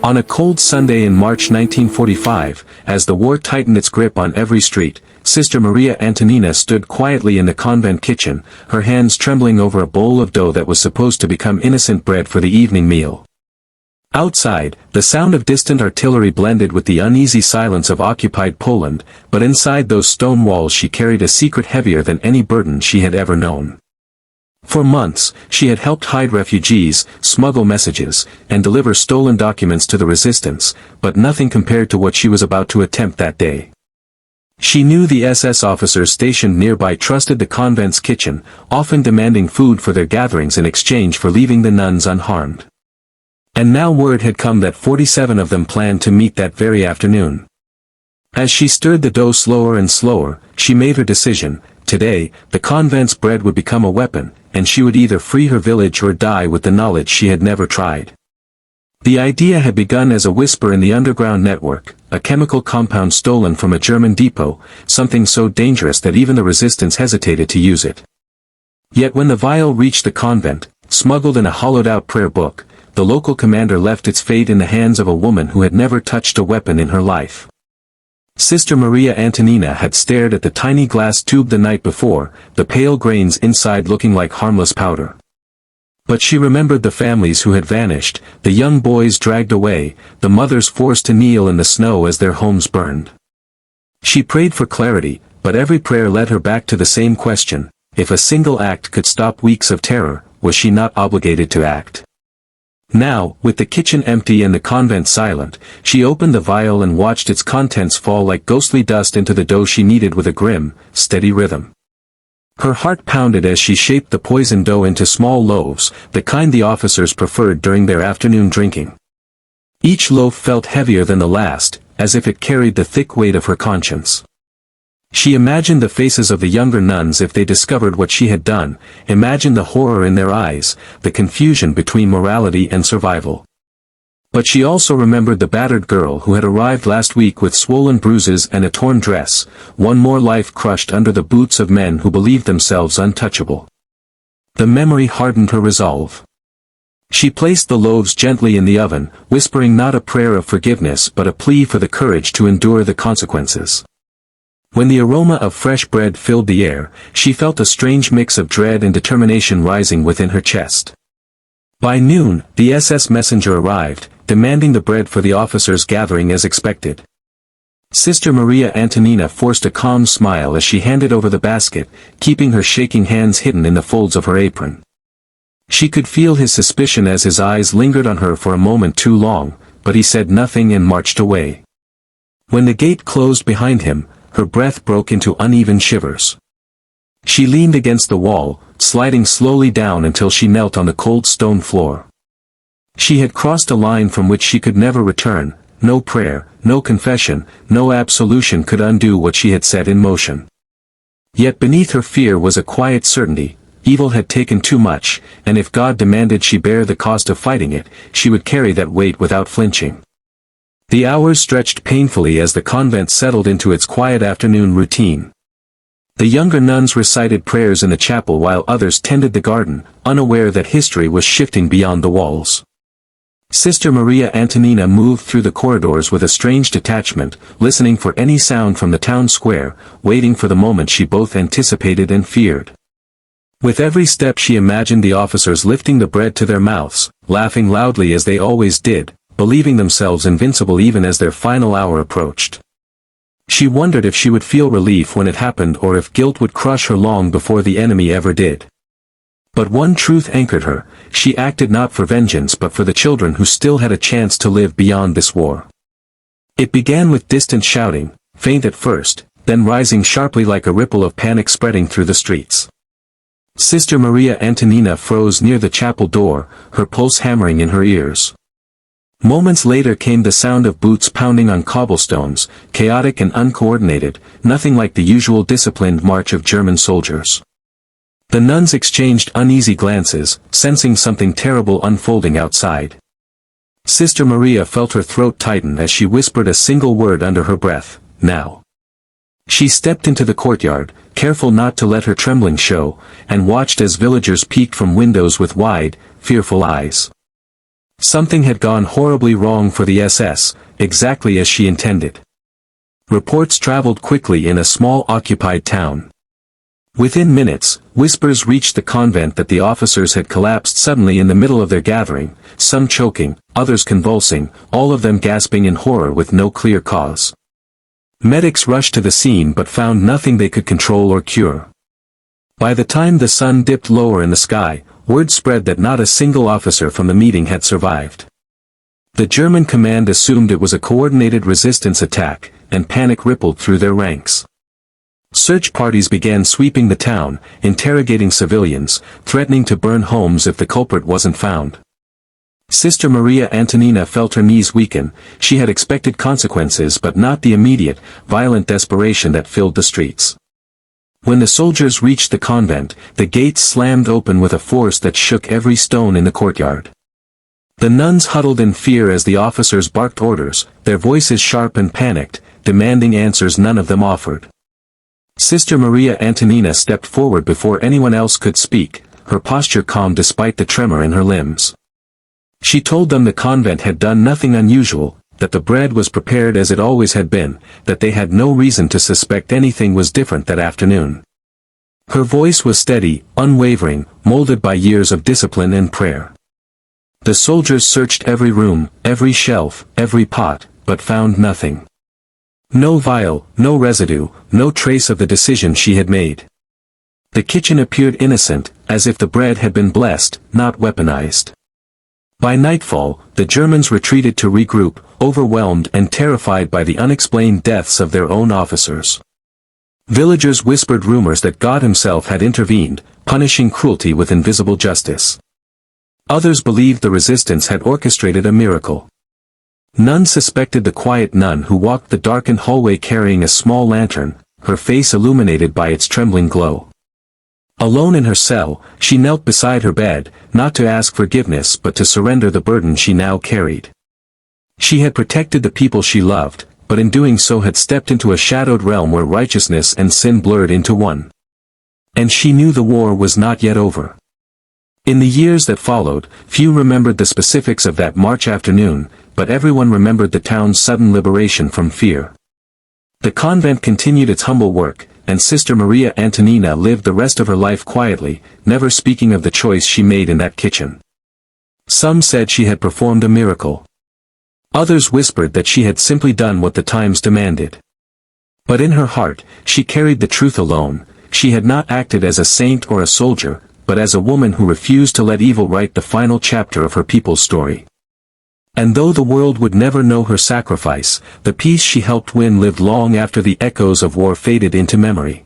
On a cold Sunday in March 1945, as the war tightened its grip on every street, Sister Maria Antonina stood quietly in the convent kitchen, her hands trembling over a bowl of dough that was supposed to become innocent bread for the evening meal. Outside, the sound of distant artillery blended with the uneasy silence of occupied Poland, but inside those stone walls she carried a secret heavier than any burden she had ever known. For months, she had helped hide refugees, smuggle messages, and deliver stolen documents to the resistance, but nothing compared to what she was about to attempt that day. She knew the SS officers stationed nearby trusted the convent's kitchen, often demanding food for their gatherings in exchange for leaving the nuns unharmed. And now word had come that 47 of them planned to meet that very afternoon. As she stirred the dough slower and slower, she made her decision. Today, the convent's bread would become a weapon, and she would either free her village or die with the knowledge she had never tried. The idea had begun as a whisper in the underground network, a chemical compound stolen from a German depot, something so dangerous that even the resistance hesitated to use it. Yet when the vial reached the convent, smuggled in a hollowed-out prayer book, the local commander left its fate in the hands of a woman who had never touched a weapon in her life. Sister Maria Antonina had stared at the tiny glass tube the night before, the pale grains inside looking like harmless powder. But she remembered the families who had vanished, the young boys dragged away, the mothers forced to kneel in the snow as their homes burned. She prayed for clarity, but every prayer led her back to the same question: if a single act could stop weeks of terror, was she not obligated to act? Now, with the kitchen empty and the convent silent, she opened the vial and watched its contents fall like ghostly dust into the dough she kneaded with a grim, steady rhythm. Her heart pounded as she shaped the poisoned dough into small loaves, the kind the officers preferred during their afternoon drinking. Each loaf felt heavier than the last, as if it carried the thick weight of her conscience. She imagined the faces of the younger nuns if they discovered what she had done, imagined the horror in their eyes, the confusion between morality and survival. But she also remembered the battered girl who had arrived last week with swollen bruises and a torn dress, one more life crushed under the boots of men who believed themselves untouchable. The memory hardened her resolve. She placed the loaves gently in the oven, whispering not a prayer of forgiveness but a plea for the courage to endure the consequences. When the aroma of fresh bread filled the air, she felt a strange mix of dread and determination rising within her chest. By noon, the SS messenger arrived, demanding the bread for the officers gathering as expected. Sister Maria Antonina forced a calm smile as she handed over the basket, keeping her shaking hands hidden in the folds of her apron. She could feel his suspicion as his eyes lingered on her for a moment too long, but he said nothing and marched away. When the gate closed behind him, her breath broke into uneven shivers. She leaned against the wall, sliding slowly down until she knelt on the cold stone floor. She had crossed a line from which she could never return. No prayer, no confession, no absolution could undo what she had set in motion. Yet beneath her fear was a quiet certainty: evil had taken too much, and if God demanded she bear the cost of fighting it, she would carry that weight without flinching. The hours stretched painfully as the convent settled into its quiet afternoon routine. The younger nuns recited prayers in the chapel while others tended the garden, unaware that history was shifting beyond the walls. Sister Maria Antonina moved through the corridors with a strange detachment, listening for any sound from the town square, waiting for the moment she both anticipated and feared. With every step she imagined the officers lifting the bread to their mouths, laughing loudly as they always did, believing themselves invincible even as their final hour approached. She wondered if she would feel relief when it happened or if guilt would crush her long before the enemy ever did. But one truth anchored her: she acted not for vengeance but for the children who still had a chance to live beyond this war. It began with distant shouting, faint at first, then rising sharply like a ripple of panic spreading through the streets. Sister Maria Antonina froze near the chapel door, her pulse hammering in her ears. Moments later came the sound of boots pounding on cobblestones, chaotic and uncoordinated, nothing like the usual disciplined march of German soldiers. The nuns exchanged uneasy glances, sensing something terrible unfolding outside. Sister Maria felt her throat tighten as she whispered a single word under her breath: now. She stepped into the courtyard, careful not to let her trembling show, and watched as villagers peeked from windows with wide, fearful eyes. Something had gone horribly wrong for the SS, exactly as she intended. Reports traveled quickly in a small occupied town. Within minutes, whispers reached the convent that the officers had collapsed suddenly in the middle of their gathering, some choking, others convulsing, all of them gasping in horror with no clear cause. Medics rushed to the scene but found nothing they could control or cure. By the time the sun dipped lower in the sky, word spread that not a single officer from the meeting had survived. The German command assumed it was a coordinated resistance attack, and panic rippled through their ranks. Search parties began sweeping the town, interrogating civilians, threatening to burn homes if the culprit wasn't found. Sister Maria Antonina felt her knees weaken. She had expected consequences but not the immediate, violent desperation that filled the streets. When the soldiers reached the convent, the gates slammed open with a force that shook every stone in the courtyard. The nuns huddled in fear as the officers barked orders, their voices sharp and panicked, demanding answers none of them offered. Sister Maria Antonina stepped forward before anyone else could speak, her posture calm despite the tremor in her limbs. She told them the convent had done nothing unusual, that the bread was prepared as it always had been, that they had no reason to suspect anything was different that afternoon. Her voice was steady, unwavering, molded by years of discipline and prayer. The soldiers searched every room, every shelf, every pot, but found nothing. No vial, no residue, no trace of the decision she had made. The kitchen appeared innocent, as if the bread had been blessed, not weaponized. By nightfall, the Germans retreated to regroup, overwhelmed and terrified by the unexplained deaths of their own officers. Villagers whispered rumors that God himself had intervened, punishing cruelty with invisible justice. Others believed the resistance had orchestrated a miracle. None suspected the quiet nun who walked the darkened hallway carrying a small lantern, her face illuminated by its trembling glow. Alone in her cell, she knelt beside her bed, not to ask forgiveness but to surrender the burden she now carried. She had protected the people she loved, but in doing so had stepped into a shadowed realm where righteousness and sin blurred into one. And she knew the war was not yet over. In the years that followed, few remembered the specifics of that March afternoon, but everyone remembered the town's sudden liberation from fear. The convent continued its humble work, and Sister Maria Antonina lived the rest of her life quietly, never speaking of the choice she made in that kitchen. Some said she had performed a miracle. Others whispered that she had simply done what the times demanded. But in her heart, she carried the truth alone. She had not acted as a saint or a soldier, but as a woman who refused to let evil write the final chapter of her people's story. And though the world would never know her sacrifice, the peace she helped win lived long after the echoes of war faded into memory.